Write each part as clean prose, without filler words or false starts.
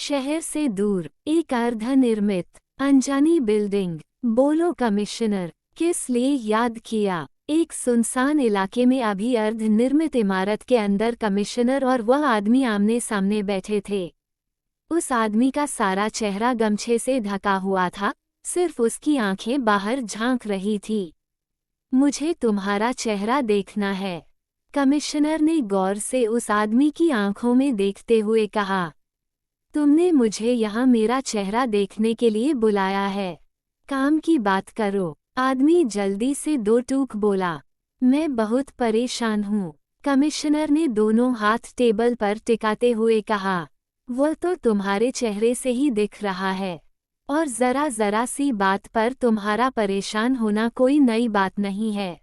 शहर से दूर एक अर्धनिर्मित अनजानी बिल्डिंग। बोलो कमिश्नर, किस लिए याद किया? एक सुनसान इलाके में अभी अर्धनिर्मित इमारत के अंदर कमिश्नर और वह आदमी आमने सामने बैठे थे। उस आदमी का सारा चेहरा गमछे से ढका हुआ था, सिर्फ उसकी आंखें बाहर झांक रही थी। मुझे तुम्हारा चेहरा देखना है, कमिश्नर ने गौर से उस आदमी की आंखों में देखते हुए कहा। तुमने मुझे यहाँ मेरा चेहरा देखने के लिए बुलाया है, काम की बात करो। आदमी जल्दी से दो टूक बोला। मैं बहुत परेशान हूँ, कमिश्नर ने दोनों हाथ टेबल पर टिकाते हुए कहा। वह तो तुम्हारे चेहरे से ही दिख रहा है, और जरा सी बात पर तुम्हारा परेशान होना कोई नई बात नहीं है।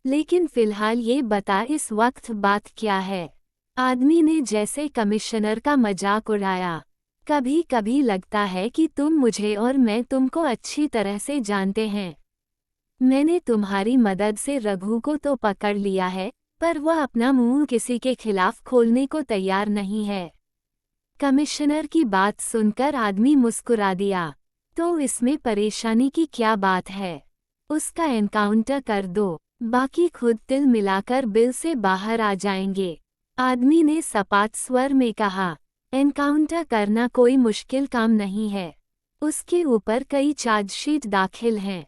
लेकिन फिलहाल ये बता, इस वक्त बात क्या है? आदमी ने जैसे कमिश्नर का मजाक उड़ाया। कभी कभी लगता है कि तुम मुझे और मैं तुमको अच्छी तरह से जानते हैं। मैंने तुम्हारी मदद से रघु को तो पकड़ लिया है, पर वह अपना मुंह किसी के खिलाफ खोलने को तैयार नहीं है। कमिश्नर की बात सुनकर आदमी मुस्कुरा दिया। तो इसमें परेशानी की क्या बात है? उसका एनकाउंटर कर दो, बाकी खुद तिल मिलाकर बिल से बाहर आ जाएंगे, आदमी ने सपाट स्वर में कहा। एनकाउंटर करना कोई मुश्किल काम नहीं है, उसके ऊपर कई चार्जशीट दाखिल हैं,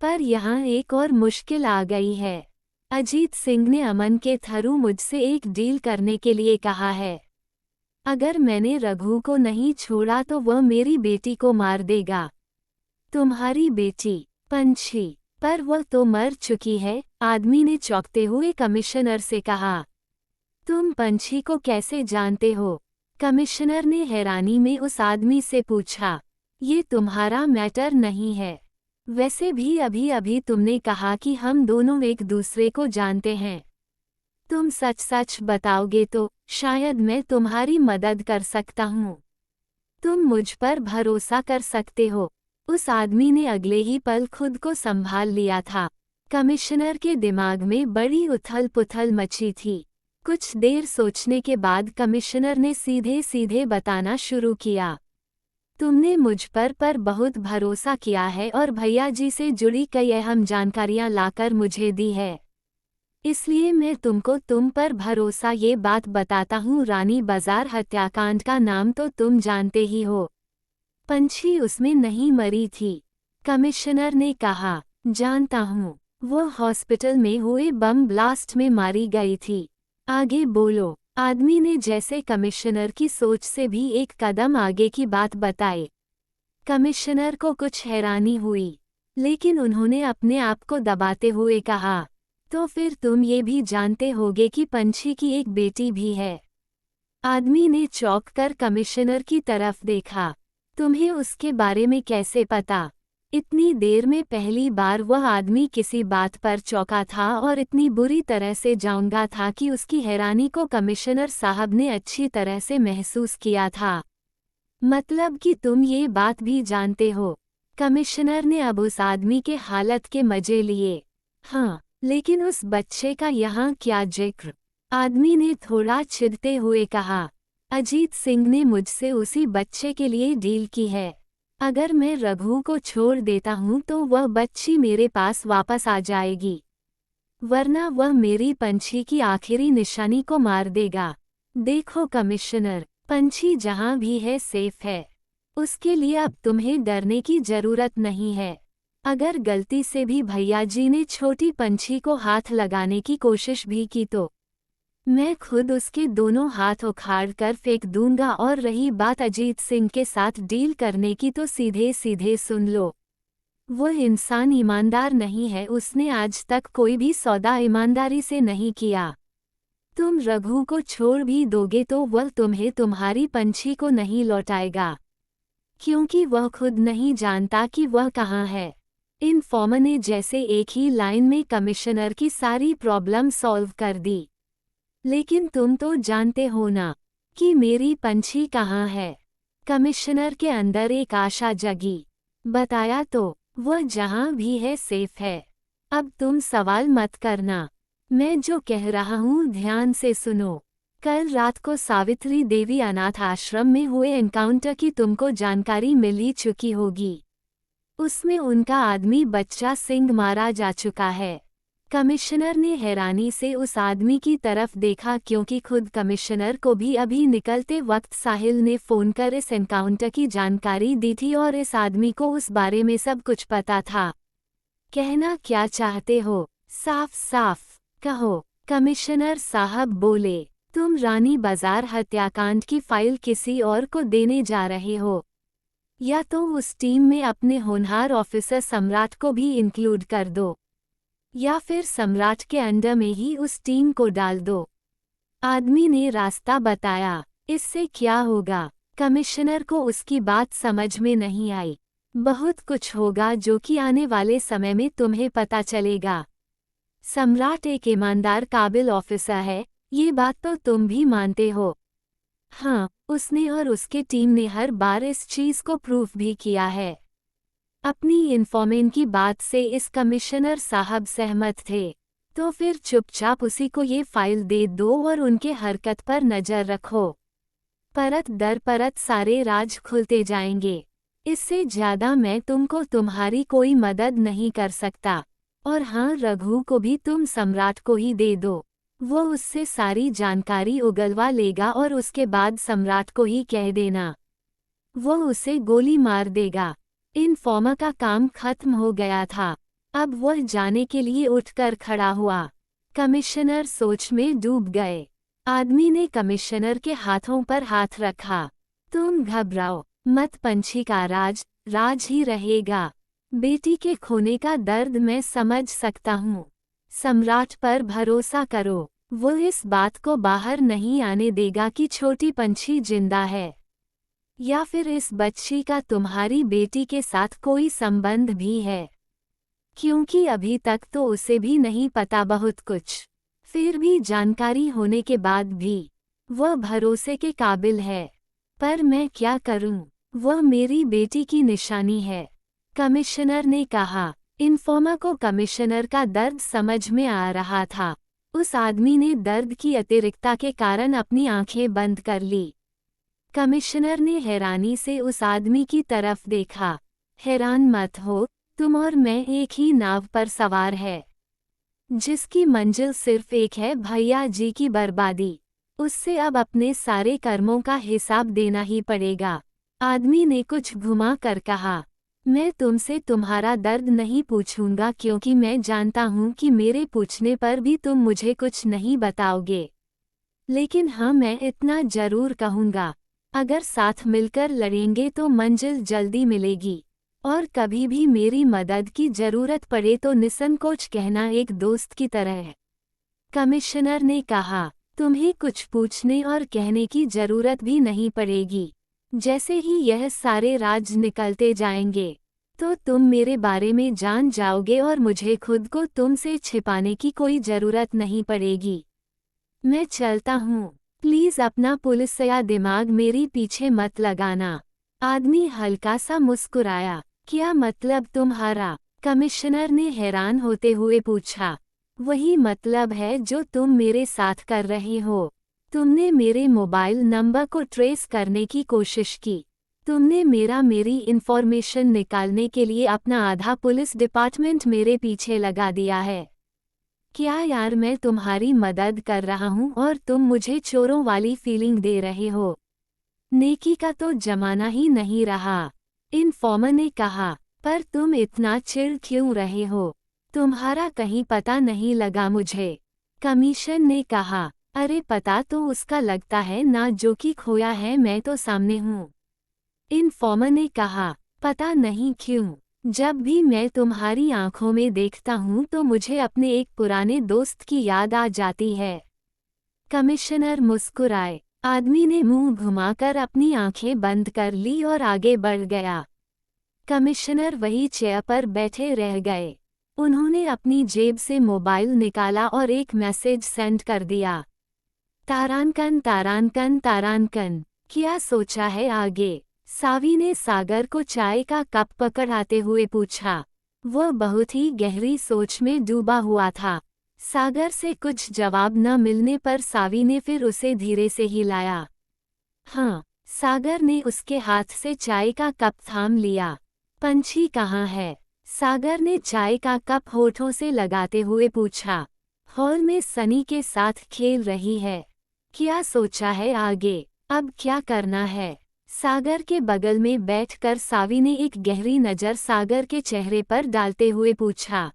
पर यहाँ एक और मुश्किल आ गई है। अजीत सिंह ने अमन के थ्रू मुझसे एक डील करने के लिए कहा है। अगर मैंने रघु को नहीं छोड़ा तो वह मेरी बेटी को मार देगा। तुम्हारी बेटी? पंछी? पर वह तो मर चुकी है, आदमी ने चौंकते हुए कमिश्नर से कहा। तुम पंछी को कैसे जानते हो? कमिश्नर ने हैरानी में उस आदमी से पूछा। ये तुम्हारा मैटर नहीं है। वैसे भी अभी अभी तुमने कहा कि हम दोनों एक दूसरे को जानते हैं। तुम सच सच बताओगे तो शायद मैं तुम्हारी मदद कर सकता हूँ। तुम मुझ पर भरोसा कर सकते हो। उस आदमी ने अगले ही पल खुद को संभाल लिया था। कमिश्नर के दिमाग में बड़ी उथल पुथल मची थी। कुछ देर सोचने के बाद कमिश्नर ने सीधे सीधे बताना शुरू किया। तुमने मुझ पर बहुत भरोसा किया है और भैया जी से जुड़ी कई अहम जानकारियां लाकर मुझे दी है, इसलिए मैं तुमको तुम पर भरोसा ये बात बताता हूँ। रानी बाजार हत्याकांड का नाम तो तुम जानते ही हो। पंछी उसमें नहीं मरी थी, कमिश्नर ने कहा। जानता हूँ, वो हॉस्पिटल में हुए बम ब्लास्ट में मारी गई थी। आगे बोलो, आदमी ने जैसे कमिश्नर की सोच से भी एक कदम आगे की बात बताई। कमिश्नर को कुछ हैरानी हुई, लेकिन उन्होंने अपने आप को दबाते हुए कहा। तो फिर तुम ये भी जानते होगे कि पंछी की एक बेटी भी है। आदमी ने चौंक कर कमिश्नर की तरफ देखा। तुम्हें उसके बारे में कैसे पता? इतनी देर में पहली बार वह आदमी किसी बात पर चौंका था और इतनी बुरी तरह से जाऊंगा था कि उसकी हैरानी को कमिश्नर साहब ने अच्छी तरह से महसूस किया था। मतलब कि तुम ये बात भी जानते हो? कमिश्नर ने अब उस आदमी के हालत के मजे लिए। हाँ, लेकिन उस बच्चे का यहाँ क्या जिक्र? आदमी ने थोड़ा चिढ़ते हुए कहा। अजीत सिंह ने मुझसे उसी बच्चे के लिए डील की है। अगर मैं रघु को छोड़ देता हूँ तो वह बच्ची मेरे पास वापस आ जाएगी, वरना वह मेरी पंछी की आखिरी निशानी को मार देगा। देखो कमिश्नर, पंछी जहाँ भी है सेफ है, उसके लिए अब तुम्हें डरने की जरूरत नहीं है। अगर गलती से भी भैया जी ने छोटी पंछी को हाथ लगाने की कोशिश भी की तो मैं खुद उसके दोनों हाथ उखाड़ कर फेंक दूंगा। और रही बात अजीत सिंह के साथ डील करने की, तो सीधे सीधे सुन लो, वह इंसान ईमानदार नहीं है। उसने आज तक कोई भी सौदा ईमानदारी से नहीं किया। तुम रघु को छोड़ भी दोगे तो वह तुम्हें तुम्हारी पंछी को नहीं लौटाएगा, क्योंकि वह खुद नहीं जानता कि वह कहाँ है। इन फॉर्म ने जैसे एक ही लाइन में कमिश्नर की सारी प्रॉब्लम सॉल्व कर दी। लेकिन तुम तो जानते हो ना कि मेरी पंछी कहाँ है? कमिश्नर के अंदर एक आशा जगी। बताया तो, वह जहाँ भी है सेफ है। अब तुम सवाल मत करना, मैं जो कह रहा हूँ ध्यान से सुनो। कल रात को सावित्री देवी अनाथ आश्रम में हुए एनकाउंटर की तुमको जानकारी मिल ही चुकी होगी। उसमें उनका आदमी बच्चा सिंह मारा जा चुका है। कमिश्नर ने हैरानी से उस आदमी की तरफ देखा क्योंकि खुद कमिश्नर को भी अभी निकलते वक्त साहिल ने फ़ोन कर इस एनकाउंटर की जानकारी दी थी और इस आदमी को उस बारे में सब कुछ पता था। कहना क्या चाहते हो? साफ साफ कहो। कमिश्नर साहब बोले, तुम रानी बाजार हत्याकांड की फाइल किसी और को देने जा रहे हो, या तो उस टीम में अपने होनहार ऑफिसर सम्राट को भी इंक्लूड कर दो, या फिर सम्राट के अंडर में ही उस टीम को डाल दो। आदमी ने रास्ता बताया। इससे क्या होगा? कमिश्नर को उसकी बात समझ में नहीं आई। बहुत कुछ होगा जो कि आने वाले समय में तुम्हें पता चलेगा। सम्राट एक ईमानदार काबिल ऑफिसर है, ये बात तो तुम भी मानते हो। हाँ, उसने और उसके टीम ने हर बार इस चीज़ को प्रूफ भी किया है। अपनी इन्फॉर्मेंट की बात से इस कमिश्नर साहब सहमत थे। तो फिर चुपचाप उसी को ये फाइल दे दो और उनके हरकत पर नज़र रखो। परत दर परत सारे राज खुलते जाएंगे। इससे ज़्यादा मैं तुमको तुम्हारी कोई मदद नहीं कर सकता। और हाँ, रघु को भी तुम सम्राट को ही दे दो। वो उससे सारी जानकारी उगलवा लेगा और उसके बाद सम्राट को ही कह देना। वो उसे गोली मार देगा। इन्फॉर्मर का काम खत्म हो गया था। अब वह जाने के लिए उठकर खड़ा हुआ। कमिश्नर सोच में डूब गए। आदमी ने कमिश्नर के हाथों पर हाथ रखा। तुम घबराओ मत, पंछी का राज राज ही रहेगा। बेटी के खोने का दर्द मैं समझ सकता हूँ। सम्राट पर भरोसा करो, वो इस बात को बाहर नहीं आने देगा कि छोटी पंछी जिंदा है, या फिर इस बच्ची का तुम्हारी बेटी के साथ कोई संबंध भी है, क्योंकि अभी तक तो उसे भी नहीं पता बहुत कुछ। फिर भी जानकारी होने के बाद भी वह भरोसे के काबिल है। पर मैं क्या करूं? वह मेरी बेटी की निशानी है, कमिश्नर ने कहा। इन्फॉर्मर को कमिश्नर का दर्द समझ में आ रहा था। उस आदमी ने दर्द की अतिरिक्तता के कारण अपनी आंखें बंद कर ली। कमिश्नर ने हैरानी से उस आदमी की तरफ देखा। हैरान मत हो, तुम और मैं एक ही नाव पर सवार है, जिसकी मंजिल सिर्फ एक है, भैया जी की बर्बादी। उससे अब अपने सारे कर्मों का हिसाब देना ही पड़ेगा। आदमी ने कुछ घुमा कर कहा, मैं तुमसे तुम्हारा दर्द नहीं पूछूंगा क्योंकि मैं जानता हूँ कि मेरे पूछने पर भी तुम मुझे कुछ नहीं बताओगे। लेकिन हाँ, मैं इतना जरूर कहूँगा, अगर साथ मिलकर लड़ेंगे तो मंजिल जल्दी मिलेगी। और कभी भी मेरी मदद की जरूरत पड़े तो निसंकोच कहना, एक दोस्त की तरह है। कमिश्नर ने कहा, तुम्हें कुछ पूछने और कहने की जरूरत भी नहीं पड़ेगी। जैसे ही यह सारे राज निकलते जाएंगे तो तुम मेरे बारे में जान जाओगे और मुझे खुद को तुमसे छिपाने की कोई जरूरत नहीं पड़ेगी। मैं चलता हूँ, प्लीज अपना पुलिसिया दिमाग मेरी पीछे मत लगाना। आदमी हल्का सा मुस्कुराया। क्या मतलब तुम्हारा? कमिश्नर ने हैरान होते हुए पूछा। वही मतलब है जो तुम मेरे साथ कर रहे हो। तुमने मेरे मोबाइल नंबर को ट्रेस करने की कोशिश की। तुमने मेरी इंफॉर्मेशन निकालने के लिए अपना आधा पुलिस डिपार्टमेंट मेरे पीछे लगा दिया है। क्या यार, मैं तुम्हारी मदद कर रहा हूँ और तुम मुझे चोरों वाली फीलिंग दे रहे हो। नेकी का तो जमाना ही नहीं रहा, इन्फॉर्मर ने कहा। पर तुम इतना चिढ़ क्यों रहे हो? तुम्हारा कहीं पता नहीं लगा मुझे? कमीशन ने कहा। अरे पता तो उसका लगता है ना, जो कि खोया है, मैं तो सामने हूँ। इन्फॉर्मर ने कहा। पता नहीं क्यों, जब भी मैं तुम्हारी आंखों में देखता हूँ तो मुझे अपने एक पुराने दोस्त की याद आ जाती है। कमिश्नर मुस्कुराए। आदमी ने मुंह घुमाकर अपनी आंखें बंद कर ली और आगे बढ़ गया। कमिश्नर वही चेयर पर बैठे रह गए। उन्होंने अपनी जेब से मोबाइल निकाला और एक मैसेज सेंड कर दिया। तारांकन तारांकन तारांकन, क्या सोचा है आगे? सावी ने सागर को चाय का कप पकड़ाते हुए पूछा। वह बहुत ही गहरी सोच में डूबा हुआ था। सागर से कुछ जवाब न मिलने पर सावी ने फिर उसे धीरे से हिलाया। हाँ, सागर ने उसके हाथ से चाय का कप थाम लिया। पंछी कहाँ है? सागर ने चाय का कप होठों से लगाते हुए पूछा। हॉल में सनी के साथ खेल रही है। क्या सोचा है आगे? अब क्या करना है? सागर के बगल में बैठकर सावी ने एक गहरी नज़र सागर के चेहरे पर डालते हुए पूछा।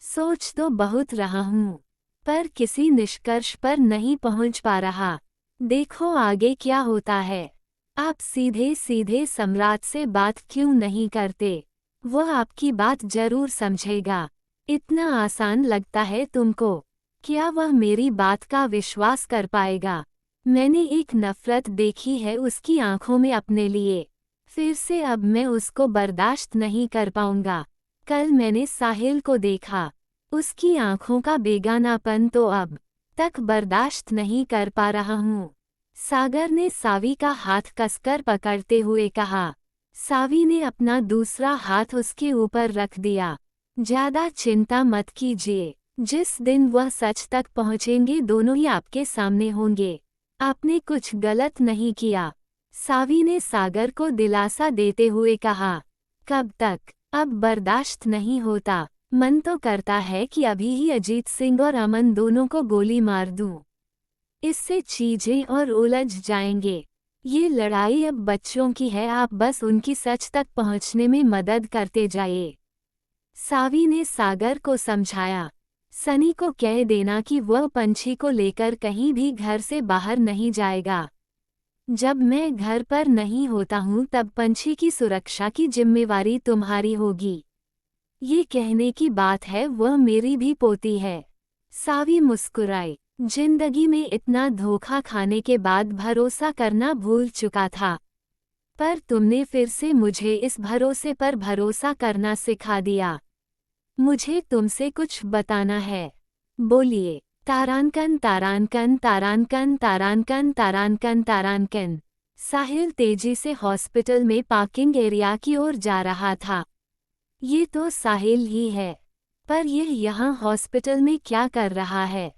सोच तो बहुत रहा हूँ, पर किसी निष्कर्ष पर नहीं पहुँच पा रहा। देखो आगे क्या होता है। आप सीधे सीधे सम्राट से बात क्यों नहीं करते? वह आपकी बात जरूर समझेगा। इतना आसान लगता है तुमको? क्या वह मेरी बात का विश्वास कर पाएगा? मैंने एक नफरत देखी है उसकी आंखों में अपने लिए। फिर से अब मैं उसको बर्दाश्त नहीं कर पाऊंगा। कल मैंने साहिल को देखा। उसकी आंखों का बेगानापन तो अब तक बर्दाश्त नहीं कर पा रहा हूँ। सागर ने सावी का हाथ कसकर पकड़ते हुए कहा। सावी ने अपना दूसरा हाथ उसके ऊपर रख दिया। ज्यादा चिंता मत कीजिए, जिस दिन वह सच तक पहुँचेंगे दोनों ही आपके सामने होंगे। आपने कुछ गलत नहीं किया, सावी ने सागर को दिलासा देते हुए कहा। कब तक? अब बर्दाश्त नहीं होता। मन तो करता है कि अभी ही अजीत सिंह और अमन दोनों को गोली मार दूं। इससे चीजें और उलझ जाएंगे। ये लड़ाई अब बच्चों की है, आप बस उनकी सच तक पहुंचने में मदद करते जाइए। सावी ने सागर को समझाया। सनी को कह देना कि वह पंछी को लेकर कहीं भी घर से बाहर नहीं जाएगा। जब मैं घर पर नहीं होता हूँ तब पंछी की सुरक्षा की जिम्मेवारी तुम्हारी होगी। ये कहने की बात है, वह मेरी भी पोती है। सावी मुस्कुराई। जिंदगी में इतना धोखा खाने के बाद भरोसा करना भूल चुका था, पर तुमने फिर से मुझे इस भरोसे पर भरोसा करना सिखा दिया। मुझे तुमसे कुछ बताना है। बोलिए। तारांकन तारांकन तारांकन तारांकन तारांकन तारांकन। साहिल तेजी से हॉस्पिटल में पार्किंग एरिया की ओर जा रहा था। ये तो साहिल ही है, पर यह यहाँ हॉस्पिटल में क्या कर रहा है?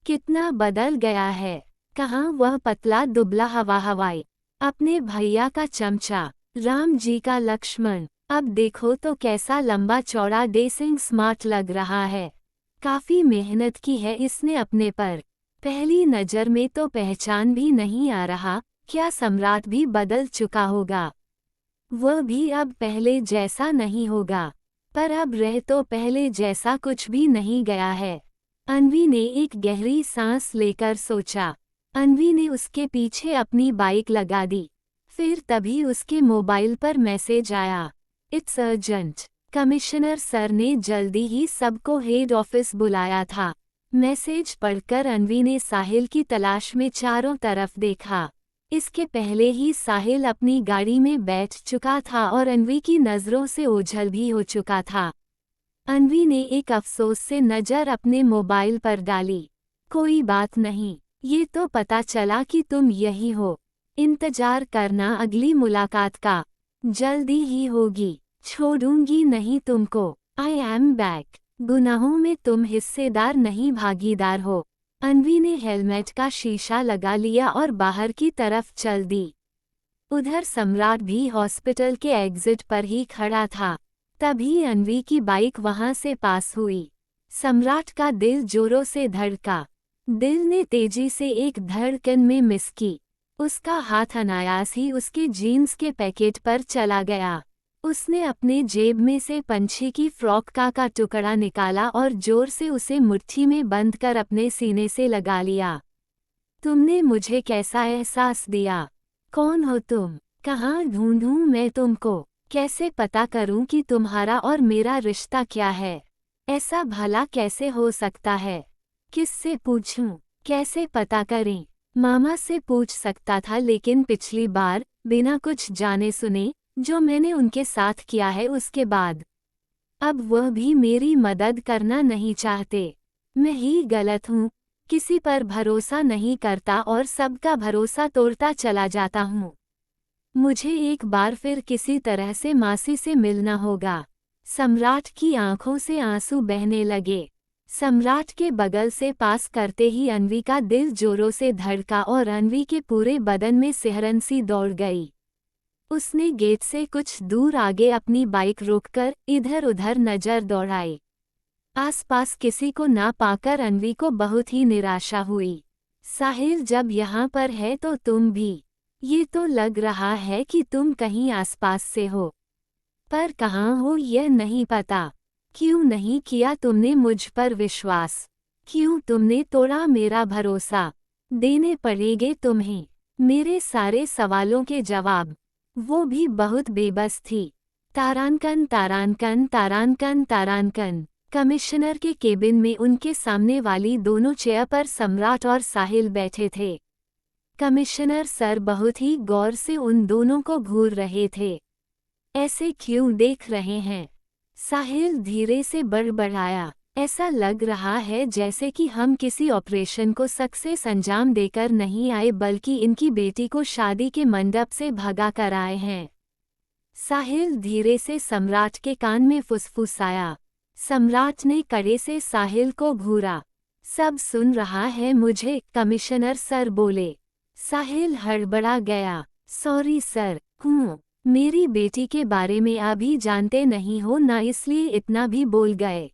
कितना बदल गया है। कहाँ वह पतला दुबला हवाई, अपने भैया का चमचा, राम जी का लक्ष्मण, अब देखो तो कैसा लंबा चौड़ा डेसिंग स्मार्ट लग रहा है। काफी मेहनत की है इसने अपने पर। पहली नज़र में तो पहचान भी नहीं आ रहा। क्या सम्राट भी बदल चुका होगा? वह भी अब पहले जैसा नहीं होगा, पर अब रह तो पहले जैसा कुछ भी नहीं गया है। अन्वी ने एक गहरी सांस लेकर सोचा। अन्वी ने उसके पीछे अपनी बाइक लगा दी। फिर तभी उसके मोबाइल पर मैसेज आया। It's urgent. कमिश्नर सर ने जल्दी ही सबको हेड ऑफिस बुलाया था। मैसेज पढ़कर अन्वी ने साहिल की तलाश में चारों तरफ देखा। इसके पहले ही साहिल अपनी गाड़ी में बैठ चुका था और अन्वी की नज़रों से ओझल भी हो चुका था। अन्वी ने एक अफसोस से नज़र अपने मोबाइल पर डाली। कोई बात नहीं, ये तो पता चला कि तुम यही हो। इंतजार करना अगली मुलाकात का, जल्दी ही होगी। छोड़ूंगी नहीं तुमको। I am back. गुनाहों में तुम हिस्सेदार नहीं भागीदार हो। अन्वी ने हेलमेट का शीशा लगा लिया और बाहर की तरफ चल दी। उधर सम्राट भी हॉस्पिटल के एग्जिट पर ही खड़ा था। तभी अन्वी की बाइक वहां से पास हुई। सम्राट का दिल जोरों से धड़का। दिल ने तेजी से एक धड़कन में मिस की। उसका हाथ अनायास ही उसके जीन्स के पैकेट पर चला गया। उसने अपने जेब में से पंछी की फ्रॉक का टुकड़ा निकाला और जोर से उसे मुट्ठी में बंद कर अपने सीने से लगा लिया। तुमने मुझे कैसा एहसास दिया? कौन हो तुम? कहाँ ढूंढूं मैं तुमको? कैसे पता करूं कि तुम्हारा और मेरा रिश्ता क्या है? ऐसा भला कैसे हो सकता है? किससे पूछूं? कैसे पता करें? मामा से पूछ सकता था, लेकिन पिछली बार बिना कुछ जाने सुने जो मैंने उनके साथ किया है उसके बाद अब वह भी मेरी मदद करना नहीं चाहते। मैं ही गलत हूँ, किसी पर भरोसा नहीं करता और सबका भरोसा तोड़ता चला जाता हूँ। मुझे एक बार फिर किसी तरह से मासी से मिलना होगा। सम्राट की आंखों से आंसू बहने लगे। सम्राट के बगल से पास करते ही अन्वी का दिल जोरों से धड़का और अन्वी के पूरे बदन में सिहरन सी दौड़ गई। उसने गेट से कुछ दूर आगे अपनी बाइक रोककर इधर उधर नजर दौड़ाई। आसपास किसी को ना पाकर अन्वी को बहुत ही निराशा हुई। साहिल जब यहाँ पर है तो तुम भी। ये तो लग रहा है कि तुम कहीं आसपास से हो, पर कहाँ हो यह नहीं पता। क्यों नहीं किया तुमने मुझ पर विश्वास? क्यों तुमने तोड़ा मेरा भरोसा? देने पड़ेंगे तुम्हें मेरे सारे सवालों के जवाब। वो भी बहुत बेबस थी। तारांकन तारांकन तारांकन तारांकन। कमिश्नर के केबिन में उनके सामने वाली दोनों चेयर पर सम्राट और साहिल बैठे थे। कमिश्नर सर बहुत ही गौर से उन दोनों को घूर रहे थे। ऐसे क्यों देख रहे हैं? साहिल धीरे से बड़बड़ाया। ऐसा लग रहा है जैसे कि हम किसी ऑपरेशन को सक्सेस अंजाम देकर नहीं आए बल्कि इनकी बेटी को शादी के मंडप से भगा कर आए हैं। साहिल धीरे से सम्राट के कान में फुसफुसाया। सम्राट ने कड़े से साहिल को घूरा। सब सुन रहा है मुझे, कमिश्नर सर बोले। साहिल हड़बड़ा गया। Sorry sir. मेरी बेटी के बारे में अभी जानते नहीं हो ना, इसलिए इतना भी बोल गए।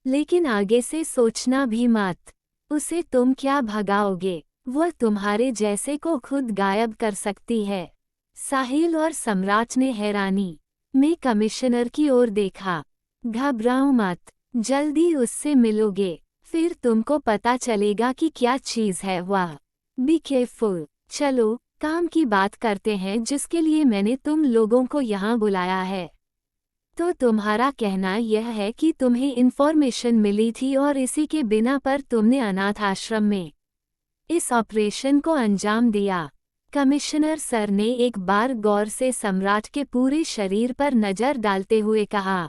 लेकिन आगे से सोचना भी मत। उसे तुम क्या भगाओगे? वह तुम्हारे जैसे को खुद गायब कर सकती है। साहिल और सम्राट ने हैरानी में कमिश्नर की ओर देखा। घबराओ मत, जल्दी उससे मिलोगे, फिर तुमको पता चलेगा कि क्या चीज़ है वह। Be careful. चलो काम की बात करते हैं जिसके लिए मैंने तुम लोगों को यहाँ बुलाया है। तो तुम्हारा कहना यह है कि तुम्हें इन्फॉर्मेशन मिली थी और इसी के बिना पर तुमने अनाथ आश्रम में इस ऑपरेशन को अंजाम दिया। कमिश्नर सर ने एक बार गौर से सम्राट के पूरे शरीर पर नजर डालते हुए कहा।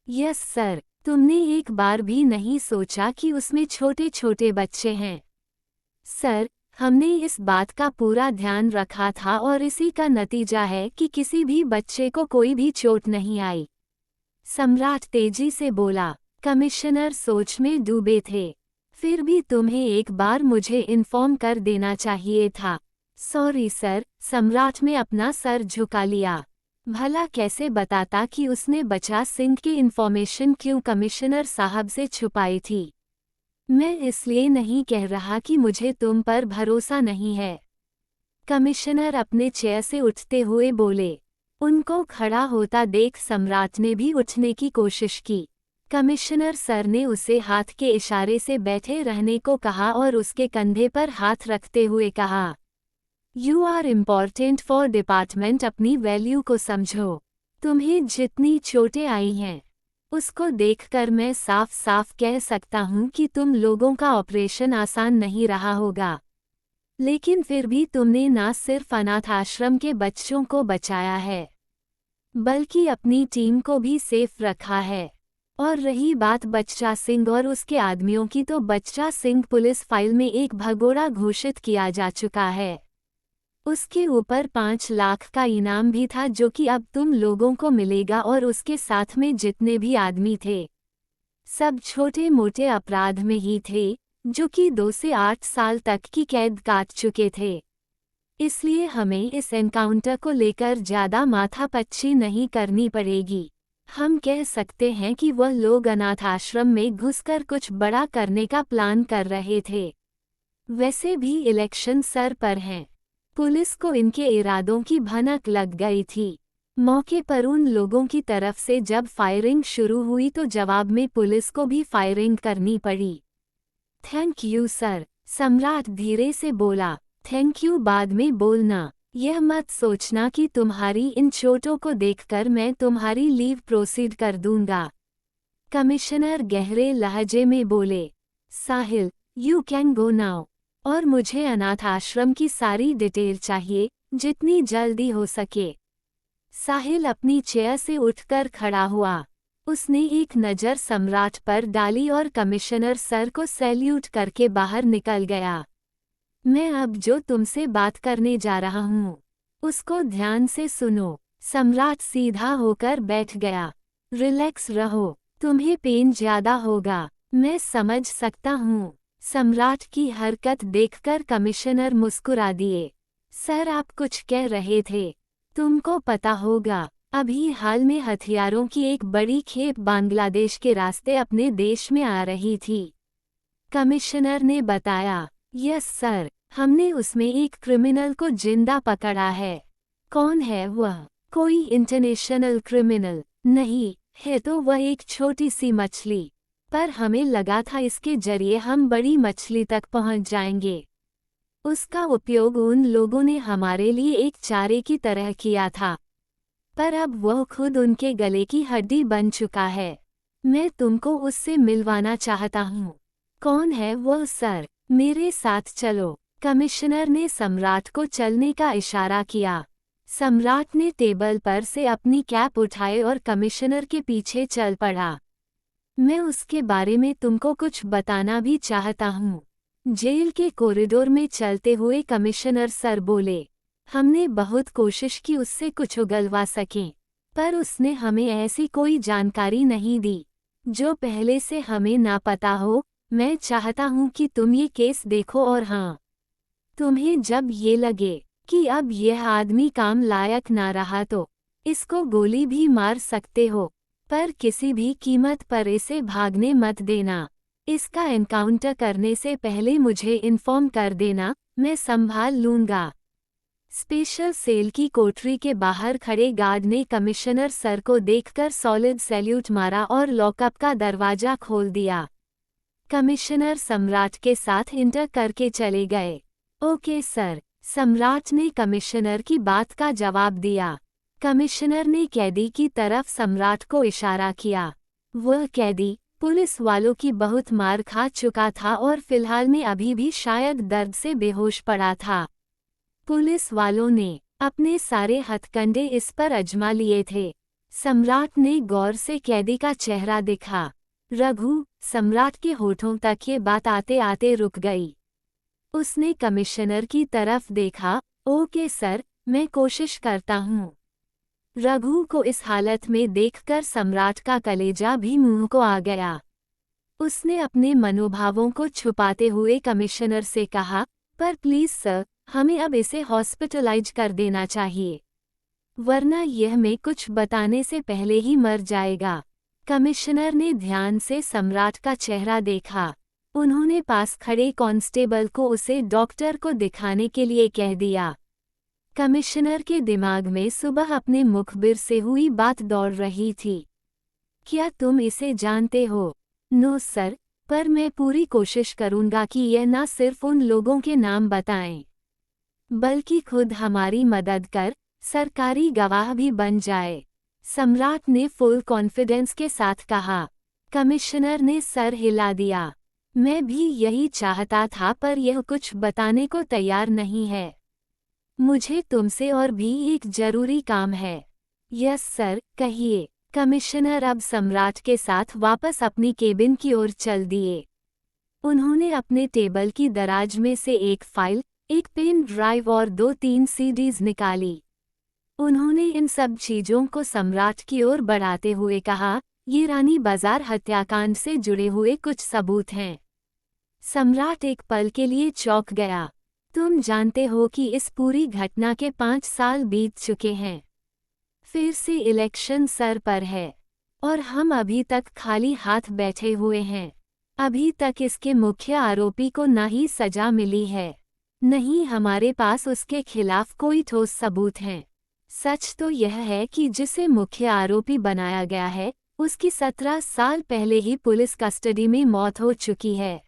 Yes sir. तुमने एक बार भी नहीं सोचा कि उसमें छोटे छोटे बच्चे हैं? सर, हमने इस बात का पूरा ध्यान रखा था और इसी का नतीजा है कि किसी भी बच्चे को कोई भी चोट नहीं आई। सम्राट तेजी से बोला। कमिश्नर सोच में डूबे थे। फिर भी तुम्हें एक बार मुझे इन्फॉर्म कर देना चाहिए था। Sorry sir. सम्राट ने अपना सर झुका लिया। भला कैसे बताता कि उसने बचा सिंह की इन्फॉर्मेशन क्यों कमिश्नर साहब से छुपाई थी? मैं इसलिए नहीं कह रहा कि मुझे तुम पर भरोसा नहीं है। कमिश्नर अपने चेयर से उठते हुए बोले। उनको खड़ा होता देख सम्राट ने भी उठने की कोशिश की। कमिश्नर सर ने उसे हाथ के इशारे से बैठे रहने को कहा और उसके कंधे पर हाथ रखते हुए कहा, you are important for department. अपनी वैल्यू को समझो। तुम्हें जितनी चोटें आई हैं उसको देखकर मैं साफ साफ कह सकता हूँ कि तुम लोगों का ऑपरेशन आसान नहीं रहा होगा। लेकिन फिर भी तुमने ना सिर्फ अनाथ आश्रम के बच्चों को बचाया है बल्कि अपनी टीम को भी सेफ रखा है। और रही बात बच्चा सिंह और उसके आदमियों की, तो बच्चा सिंह पुलिस फाइल में एक भगोड़ा घोषित किया जा चुका है। उसके ऊपर 5 लाख का इनाम भी था जो कि अब तुम लोगों को मिलेगा। और उसके साथ में जितने भी आदमी थे सब छोटे मोटे अपराध में ही थे जो कि 2 से 8 साल तक की कैद काट चुके थे। इसलिए हमें इस एनकाउंटर को लेकर ज़्यादा माथापच्ची नहीं करनी पड़ेगी। हम कह सकते हैं कि वह लोग अनाथ आश्रम में घुसकर कुछ बड़ा करने का प्लान कर रहे थे। वैसे भी इलेक्शन सर पर हैं। पुलिस को इनके इरादों की भनक लग गई थी। मौके पर उन लोगों की तरफ से जब फायरिंग शुरू हुई तो जवाब में पुलिस को भी फायरिंग करनी पड़ी। Thank you sir. सम्राट धीरे से बोला। थैंक यू बाद में बोलना। यह मत सोचना कि तुम्हारी इन चोटों को देखकर मैं तुम्हारी लीव प्रोसीड कर दूंगा। कमिश्नर गहरे लहजे में बोले। साहिल, यू कैन गो नाउ। और मुझे अनाथ आश्रम की सारी डिटेल चाहिए, जितनी जल्दी हो सके। साहिल अपनी चेयर से उठकर खड़ा हुआ। उसने एक नज़र सम्राट पर डाली और कमिश्नर सर को सैल्यूट करके बाहर निकल गया। मैं अब जो तुमसे बात करने जा रहा हूँ उसको ध्यान से सुनो। सम्राट सीधा होकर बैठ गया। रिलैक्स रहो, तुम्हें पेन ज़्यादा होगा। मैं समझ सकता हूँ। सम्राट की हरकत देखकर कमिश्नर मुस्कुरा दिए। सर, आप कुछ कह रहे थे। तुमको पता होगा, अभी हाल में हथियारों की एक बड़ी खेप बांग्लादेश के रास्ते अपने देश में आ रही थी। कमिश्नर ने बताया। यस सर, हमने उसमें एक क्रिमिनल को जिंदा पकड़ा है। कौन है वह? कोई इंटरनेशनल क्रिमिनल नहीं है, तो वह एक छोटी सी मछली। पर हमें लगा था इसके जरिए हम बड़ी मछली तक पहुंच जाएंगे। उसका उपयोग उन लोगों ने हमारे लिए एक चारे की तरह किया था, पर अब वह खुद उनके गले की हड्डी बन चुका है। मैं तुमको उससे मिलवाना चाहता हूँ। कौन है वह सर? मेरे साथ चलो। कमिश्नर ने सम्राट को चलने का इशारा किया। सम्राट ने टेबल पर से अपनी कैप उठाई और कमिश्नर के पीछे चल पड़ा। मैं उसके बारे में तुमको कुछ बताना भी चाहता हूँ। जेल के कॉरिडोर में चलते हुए कमिश्नर सर बोले। हमने बहुत कोशिश की उससे कुछ उगलवा सकें, पर उसने हमें ऐसी कोई जानकारी नहीं दी जो पहले से हमें ना पता हो। मैं चाहता हूँ कि तुम ये केस देखो और हाँ, तुम्हें जब ये लगे कि अब यह आदमी काम लायक ना रहा तो इसको गोली भी मार सकते हो, पर किसी भी कीमत पर इसे भागने मत देना। इसका एनकाउंटर करने से पहले मुझे इन्फॉर्म कर देना, मैं संभाल लूंगा। स्पेशल सेल की कोठरी के बाहर खड़े गार्ड ने कमिश्नर सर को देखकर सॉलिड सैल्यूट मारा और लॉकअप का दरवाजा खोल दिया। कमिश्नर सम्राट के साथ इंटर करके चले गए। ओके सर, सम्राट ने कमिश्नर की बात का जवाब दिया। कमिश्नर ने कैदी की तरफ सम्राट को इशारा किया। वह कैदी पुलिस वालों की बहुत मार खा चुका था और फिलहाल में अभी भी शायद दर्द से बेहोश पड़ा था। पुलिस वालों ने अपने सारे हथकंडे इस पर अजमा लिए थे। सम्राट ने गौर से कैदी का चेहरा देखा। रघु, सम्राट के होठों तक ये बात आते आते रुक गई। उसने कमिश्नर की तरफ देखा। ओके सर, मैं कोशिश करता हूँ। रघु को इस हालत में देखकर सम्राट का कलेजा भी मुंह को आ गया। उसने अपने मनोभावों को छुपाते हुए कमिश्नर से कहा, पर प्लीज सर, हमें अब इसे हॉस्पिटलाइज कर देना चाहिए, वरना यह मैं कुछ बताने से पहले ही मर जाएगा। कमिश्नर ने ध्यान से सम्राट का चेहरा देखा। उन्होंने पास खड़े कांस्टेबल को उसे डॉक्टर को दिखाने के लिए कह दिया। कमिश्नर के दिमाग में सुबह अपने मुखबिर से हुई बात दौड़ रही थी। क्या तुम इसे जानते हो? नो सर, पर मैं पूरी कोशिश करूंगा कि यह न सिर्फ उन लोगों के नाम बताएं, बल्कि खुद हमारी मदद कर सरकारी गवाह भी बन जाए। सम्राट ने फुल कॉन्फिडेंस के साथ कहा। कमिश्नर ने सर हिला दिया। मैं भी यही चाहता था, पर यह कुछ बताने को तैयार नहीं है। मुझे तुमसे और भी एक जरूरी काम है। यस सर, कहिए। कमिश्नर अब सम्राट के साथ वापस अपनी केबिन की ओर चल दिए। उन्होंने अपने टेबल की दराज में से एक फाइल, एक पेन ड्राइव और 2-3 सीडीज निकाली। उन्होंने इन सब चीजों को सम्राट की ओर बढ़ाते हुए कहा, ये रानी बाजार हत्याकांड से जुड़े हुए कुछ सबूत हैं। सम्राट एक पल के लिए चौंक गया। तुम जानते हो कि इस पूरी घटना के 5 साल बीत चुके हैं। फिर से इलेक्शन सर पर है और हम अभी तक खाली हाथ बैठे हुए हैं। अभी तक इसके मुख्य आरोपी को ना ही सजा मिली है, नहीं हमारे पास उसके खिलाफ कोई ठोस सबूत हैं। सच तो यह है कि जिसे मुख्य आरोपी बनाया गया है, उसकी 17 साल पहले ही पुलिस कस्टडी में मौत हो चुकी है।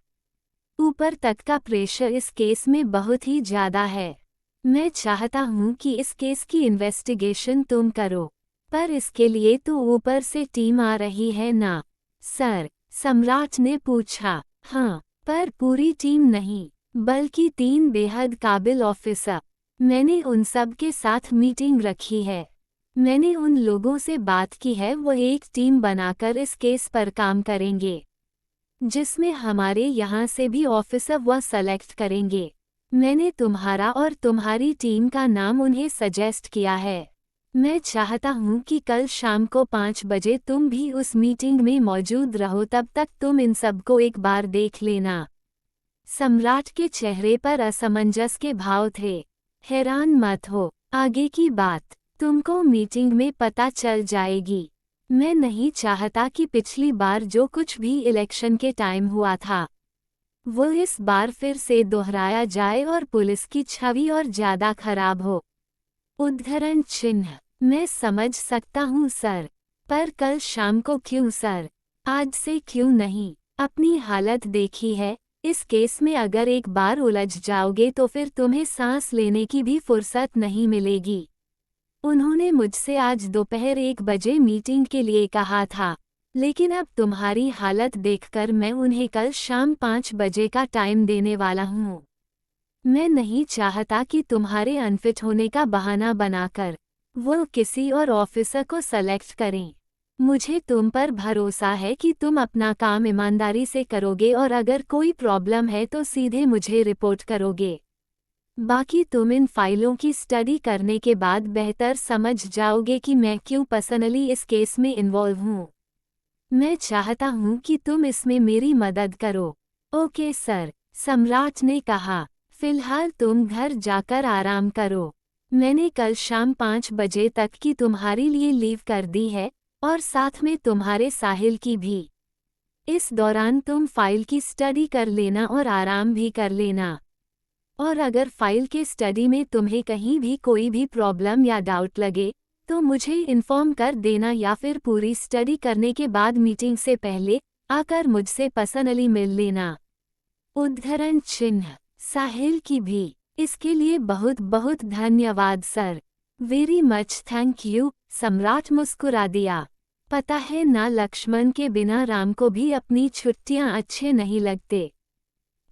ऊपर तक का प्रेशर इस केस में बहुत ही ज्यादा है। मैं चाहता हूँ कि इस केस की इन्वेस्टिगेशन तुम करो, पर इसके लिए तो ऊपर से टीम आ रही है ना? सर, सम्राट ने पूछा। हाँ, पर पूरी टीम नहीं, बल्कि 3 बेहद काबिल ऑफिसर। मैंने उन सब के साथ मीटिंग रखी है। मैंने उन लोगों से बात की है, वो एक टीम बनाकर इस केस पर काम करेंगे, जिसमें हमारे यहाँ से भी ऑफिसर वह सेलेक्ट करेंगे। मैंने तुम्हारा और तुम्हारी टीम का नाम उन्हें सजेस्ट किया है। मैं चाहता हूँ कि कल शाम को 5 बजे तुम भी उस मीटिंग में मौजूद रहो, तब तक तुम इन सबको एक बार देख लेना। सम्राट के चेहरे पर असमंजस के भाव थे। हैरान मत हो, आगे की बात तुमको मीटिंग में पता चल जाएगी। मैं नहीं चाहता कि पिछली बार जो कुछ भी इलेक्शन के टाइम हुआ था वो इस बार फिर से दोहराया जाए और पुलिस की छवि और ज्यादा खराब हो। उद्धरण चिन्ह। मैं समझ सकता हूँ सर, पर कल शाम को क्यों सर? आज से क्यों नहीं? अपनी हालत देखी है। इस केस में अगर एक बार उलझ जाओगे तो फिर तुम्हें सांस लेने की भी फुर्सत नहीं मिलेगी। उन्होंने मुझसे आज दोपहर 1 बजे मीटिंग के लिए कहा था, लेकिन अब तुम्हारी हालत देखकर मैं उन्हें कल शाम 5 बजे का टाइम देने वाला हूँ। मैं नहीं चाहता कि तुम्हारे अनफिट होने का बहाना बनाकर वो किसी और ऑफिसर को सेलेक्ट करें। मुझे तुम पर भरोसा है कि तुम अपना काम ईमानदारी से करोगे और अगर कोई प्रॉब्लम है तो सीधे मुझे रिपोर्ट करोगे। बाकी तुम इन फाइलों की स्टडी करने के बाद बेहतर समझ जाओगे कि मैं क्यों पर्सनली इस केस में इन्वॉल्व हूँ। मैं चाहता हूँ कि तुम इसमें मेरी मदद करो। ओके सर, सम्राट ने कहा। फिलहाल तुम घर जाकर आराम करो। मैंने कल शाम 5 बजे तक की तुम्हारे लिए लीव कर दी है और साथ में तुम्हारे साहिल की भी। इस दौरान तुम फाइल की स्टडी कर लेना और आराम भी कर लेना। और अगर फाइल के स्टडी में तुम्हें कहीं भी कोई भी प्रॉब्लम या डाउट लगे तो मुझे इन्फॉर्म कर देना या फिर पूरी स्टडी करने के बाद मीटिंग से पहले आकर मुझसे पर्सनली मिल लेना। उद्धरण चिन्ह। साहिल की भी। इसके लिए बहुत बहुत धन्यवाद sir. Very much thank you, सम्राट मुस्कुरा दिया। पता है ना, लक्ष्मण के बिना राम को भी अपनी छुट्टियां अच्छे नहीं लगते।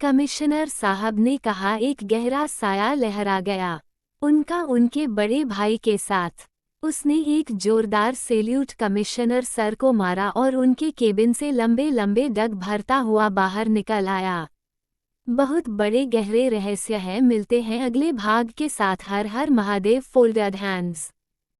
कमिश्नर साहब ने कहा। एक गहरा साया लहरा गया उनका उनके बड़े भाई के साथ। उसने एक जोरदार सैल्यूट कमिश्नर सर को मारा और उनके केबिन से लंबे लंबे डग भरता हुआ बाहर निकल आया। बहुत बड़े गहरे रहस्य हैं। मिलते हैं अगले भाग के साथ। हर हर महादेव। Folded hands.